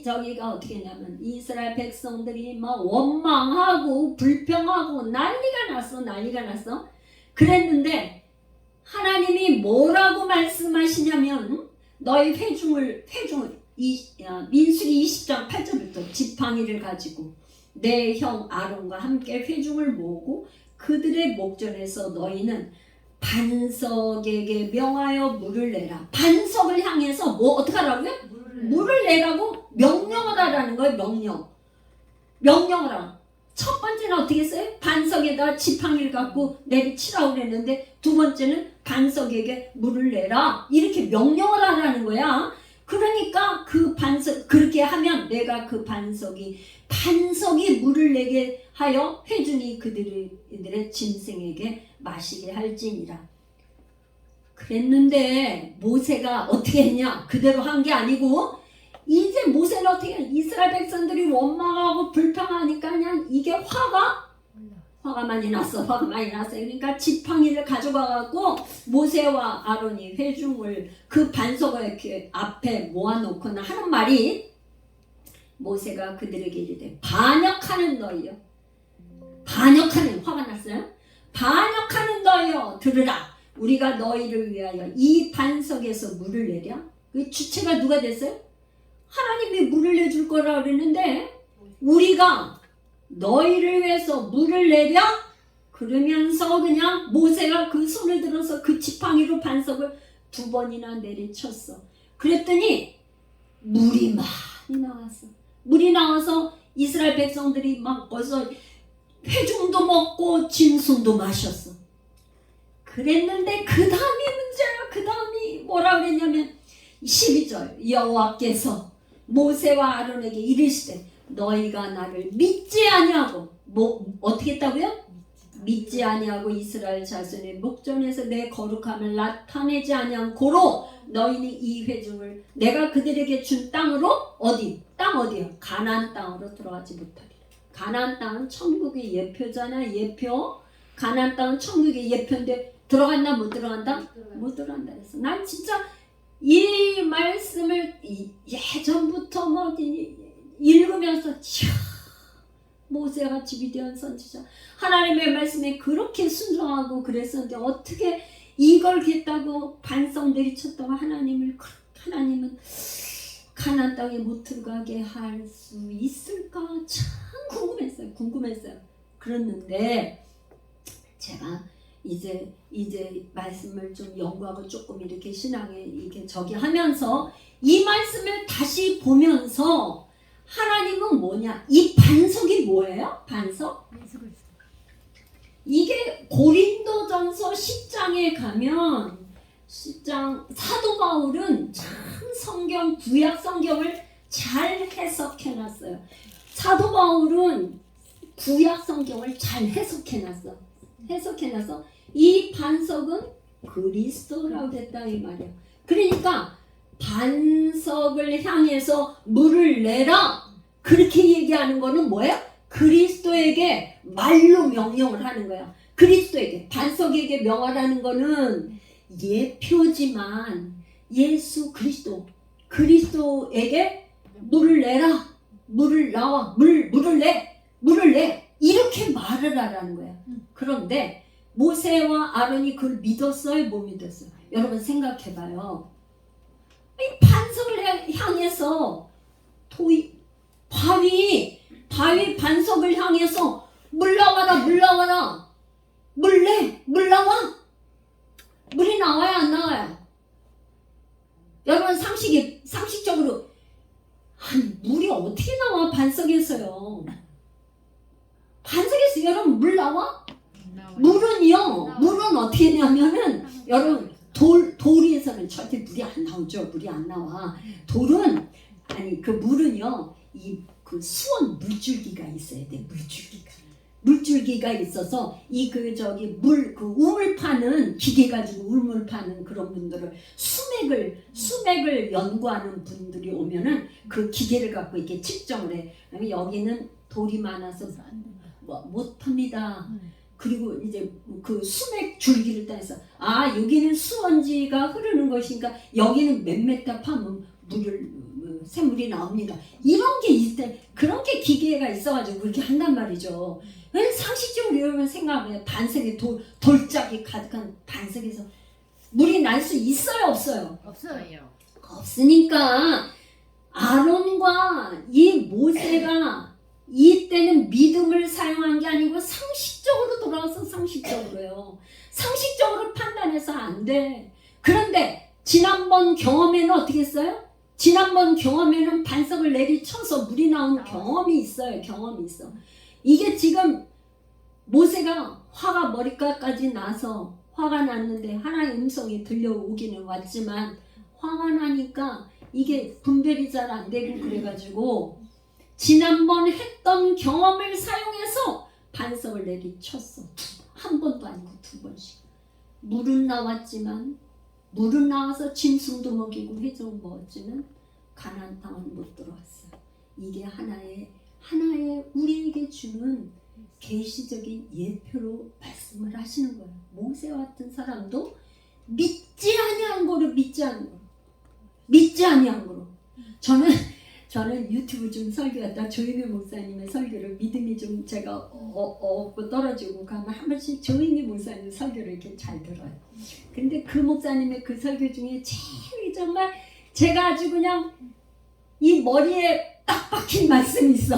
저기가 어떻게 했냐면 이스라엘 백성들이 막 원망하고 불평하고 난리가 났어. 그랬는데 하나님이 뭐라고 말씀하시냐면 너희 회중을 민수기 20장 8절부터 지팡이를 가지고 내 형 아론과 함께 회중을 모으고 그들의 목전에서 너희는 반석에게 명하여 물을 내라. 반석을 향해서 어떡하라고요? 물을 내라고 명령을 하라는 거예요. 명령을 하라. 첫 번째는 어떻게 했어요? 반석에다 지팡이를 갖고 내리치라고 그랬는데 두 번째는 반석에게 물을 내라. 이렇게 명령을 하라는 거야. 그러니까 그 반석 그렇게 하면 내가 그 반석이 물을 내게 하여 회중이 그들의 짐승에게 마시게 할지니라. 그랬는데 모세가 어떻게 했냐? 그대로 한 게 아니고 이제 모세는 어떻게 했냐? 이스라엘 백성들이 원망하고 불평하니까 그냥 이게 화가 많이 났어. 그러니까 지팡이를 가져가갖고 모세와 아론이 회중을 그 반석을 이렇게 앞에 모아놓고는 하는 말이 모세가 그들에게 이르되 반역하는 너희여. 화가 났어요. 반역하는 너희여 들으라. 우리가 너희를 위하여 이 반석에서 물을 내랴. 그 주체가 누가 됐어요? 하나님이 물을 내줄 거라 그랬는데 우리가 너희를 위해서 물을 내랴? 그러면서 그냥 모세가 그 손을 들어서 그 지팡이로 반석을 2번이나 내리쳤어. 그랬더니 물이 많이 나왔어. 물이 나와서 이스라엘 백성들이 막 벌써 회중도 먹고 짐승도 마셨어. 그랬는데 그 다음이 문제야. 그 다음이 뭐라 그랬냐면 12절 여호와께서 모세와 아론에게 이르시되 너희가 나를 믿지 아니하고 어떻게 했다고요? 믿지 아니하고 이스라엘 자손의 목전에서 내 거룩함을 나타내지 아니한 고로 너희는 이 회중을 내가 그들에게 준 땅으로 어디? 땅 어디요? 가나안 땅으로 들어가지 못하리라. 가나안 땅은 천국의 예표잖아. 예표. 가나안 땅은 천국의 예표인데 들어갔나 못 들어간다? 못 들어간다 그랬어. 난 진짜 이 말씀을 예전부터 뭐 읽으면서 모세같이 위대한 선지자 하나님의 말씀에 그렇게 순종하고 그랬었는데 어떻게 이걸 겠다고 반석 내리쳤다고 하나님은 가나안 땅에 못 들어가게 할 수 있을까 참 궁금했어요. 그랬는데 제가 이제 말씀을 좀 연구하고 조금 이렇게 신앙에 이렇게 저기 하면서 이 말씀을 다시 보면서 하나님은 뭐냐? 이 반석이 뭐예요? 반석? 이게 고린도전서 10장에 가면 10장 사도 바울은 참 구약 성경을 잘 해석해놨어요. 사도 바울은 구약 성경을 잘 해석해놨어. 이 반석은 그리스도라고 했다 이 말이야. 그러니까 반석을 향해서 물을 내라 그렇게 얘기하는 거는 뭐야? 그리스도에게 말로 명령을 하는 거야. 그리스도에게 반석에게 명하라는 거는 예표지만 예수 그리스도에게 물을 내라, 물을 나와, 물을 내 이렇게 말을 하라는 거야. 그런데 모세와 아론이 그걸 믿었어요? 못 믿었어요? 여러분 생각해봐요. 이 반석을 향해서 바위 반석을 향해서 물 나와라 물 나와 물이 나와야 안 나와요? 여러분 상식적으로 물이 어떻게 나와? 반석에서요. 반석에서 여러분 물 나와? 물은 어떻게 되냐면은 여러분 돌에서는 절대 물이 안 나오죠. 물이 안 나와. 물은요 그 수원 물줄기가 있어야 돼. 물줄기가 있어서 우물 파는 기계 가지고 우물 파는 그런 분들을 수맥을 연구하는 분들이 오면은 그 기계를 갖고 이렇게 측정을 해. 그다음에 여기는 돌이 많아서 못 팝니다. 그리고 이제 그 수맥 줄기를 따서 여기는 수원지가 흐르는 것이니까 여기는 몇 메타 파면 샘물이 나옵니다. 이런 게 있대. 그런 게 기계가 있어가지고 그렇게 한단 말이죠. 상식적으로 여러분 생각해. 반석에 돌짝이 가득한 반석에서 물이 날 수 있어요, 없어요? 없어요. 없으니까 아론과 이 모세가 이때는 믿음을 사용한 게 아니고 상식적으로 돌아와서 상식적으로요. 상식적으로 판단해서 안 돼. 그런데 지난번 경험에는 어떻게 했어요? 지난번 경험에는 반석을 내리쳐서 물이 나온 경험이 있어요. 이게 지금 모세가 화가 머리끝까지 나서 화가 났는데 하나님의 음성이 들려오기는 왔지만 화가 나니까 이게 분별이 잘 안 되고 그래가지고 지난번 했던 경험을 사용해서 반석을 내리쳤어. 한 번도 아니고 2번씩. 물은 나와서 짐승도 먹이고 회중 먹었지만 가나안 땅은 못 들어왔어요. 이게 하나의 우리에게 주는 계시적인 예표로 말씀을 하시는 거예요. 모세와 같은 사람도 믿지 아니한 거로. 저는 유튜브 좀 설교하다 조윤희 목사님의 설교를 믿음이 좀 제가 없고 떨어지고 가면 한 번씩 조인희 목사님 설교를 이렇게 잘 들어요. 근데 그 목사님의 그 설교 중에 제일 정말 제가 아주 그냥 이 머리에 딱 박힌 말씀이 있어.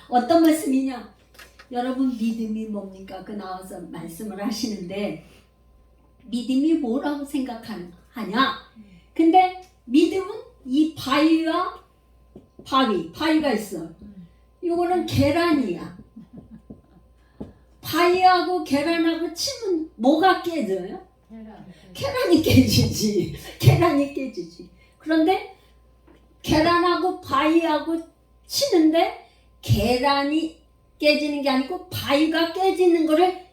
어떤 말씀이냐? 여러분 믿음이 뭡니까? 그 나와서 말씀을 하시는데 믿음이 뭐라고 생각하냐? 근데 믿음은 이 바위가 있어. 이거는 계란이야. 바위하고 계란하고 치면 뭐가 깨져요? 계란이 깨지지. 계란이 깨지지. 그런데 계란하고 바위하고 치는데 계란이 깨지는 게 아니고 바위가 깨지는 거를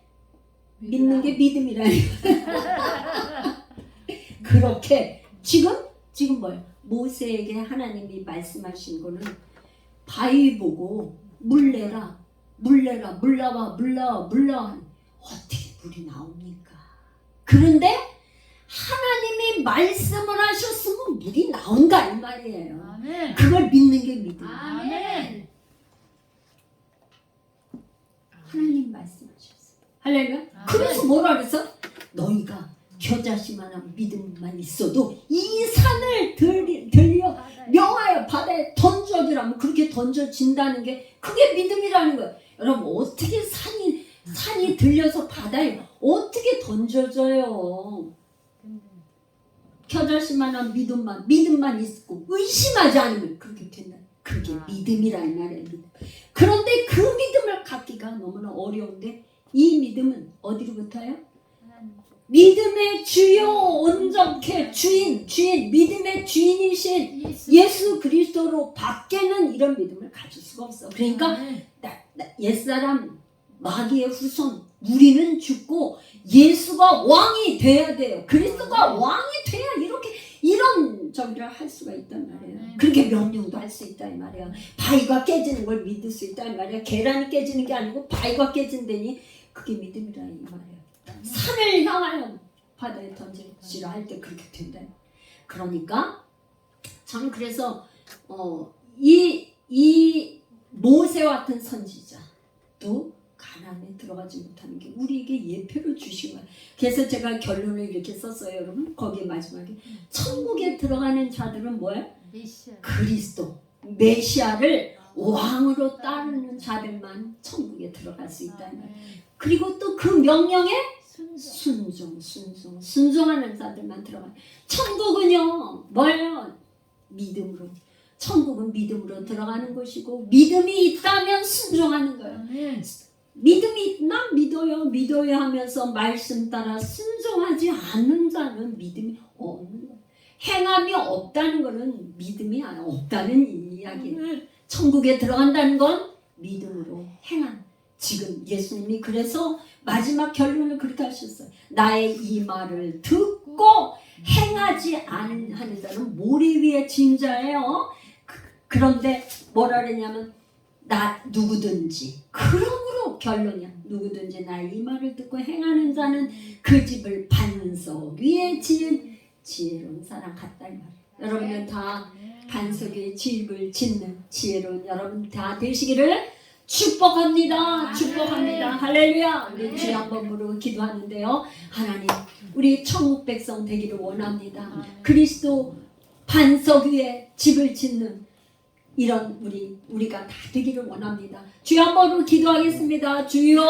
믿는 게 믿음이라니. 그렇게 지금 뭐예요? 모세에게 하나님이 말씀하신 거는 바위 보고 물 내라. 어떻게 물이 나옵니까? 그런데 하나님이 말씀을 하셨으면 물이 나온다 이 말이에요. 아멘. 그걸 믿는 게 믿음. 아멘. 하나님 말씀하셨어요. 할렐루야. 그래서 뭐라 그랬어? 너희가 겨자씨만한 믿음만 있어도 이 산을 들려 명하여 바다에 던져주라면 그렇게 던져진다는 게 그게 믿음이라는 거예요. 여러분 어떻게 산이 들려서 바다에 어떻게 던져져요? 겨자씨만한 믿음만 있고 의심하지 않으면 그렇게 된다. 그게 믿음이라 이 말이에요. 믿음. 그런데 그 믿음을 갖기가 너무나 어려운데 이 믿음은 어디로부터요? 믿음의 주요 온전케 주인 믿음의 주인이신 예수 그리스도로 밖에는 이런 믿음을 가질 수가 없어. 그러니까 옛사람 마귀의 후손 우리는 죽고 예수가 왕이 돼야 돼요. 그리스도가 왕이 돼야 이런 저기를 할 수가 있단 말이에요. 그렇게 명령도 할 수 있다 이 말이야. 바위가 깨지는 걸 믿을 수 있다 이 말이야. 계란이 깨지는 게 아니고 바위가 깨진다니 그게 믿음이라 이 말이야. 산을 향하여 바다에 던지라 할 때 그렇게 된다. 그러니까 저는 그래서 이 모세와 같은 선지자도 가나안에 들어가지 못하는 게 우리에게 예표로 주신 거예요. 그래서 제가 결론을 이렇게 썼어요, 여러분. 거기에 마지막에 천국에 들어가는 자들은 뭐예요? 그리스도 메시아를 왕으로 따르는 자들만 천국에 들어갈 수 있다. 그리고 또 그 명령에 순종하는 자들만 들어가요. 천국은요 뭐예요? 믿음으로. 천국은 믿음으로 들어가는 것이고 믿음이 있다면 순종하는 거예요. 믿음이 있나? 믿어요 하면서 말씀 따라 순종하지 않는 자는 믿음이 없는 거예요. 행함이 없다는 것은 믿음이 없다는 이야기예요. 천국에 들어간다는 건 믿음으로 행한. 지금 예수님이 그래서 마지막 결론을 그렇게 하셨어요. 나의 이 말을 듣고 행하지 않는 자는 모래 위에 진 자예요. 그런데 뭐라 그랬냐면 누구든지 그러므로 결론이야. 누구든지 나의 이 말을 듣고 행하는 자는 그 집을 반석 위에 지은 지혜로운 사람 같다 이 말이에요. 여러분은 다 반석 위에 집을 짓는 지혜로운 여러분 다 되시기를 축복합니다. 축복합니다. 할렐루야. 우리 주여 한번 부르고 기도하는데요. 하나님 우리 천국 백성 되기를 원합니다. 그리스도 반석 위에 집을 짓는 이런 우리가 다 되기를 원합니다. 주여 한번 기도하겠습니다. 주여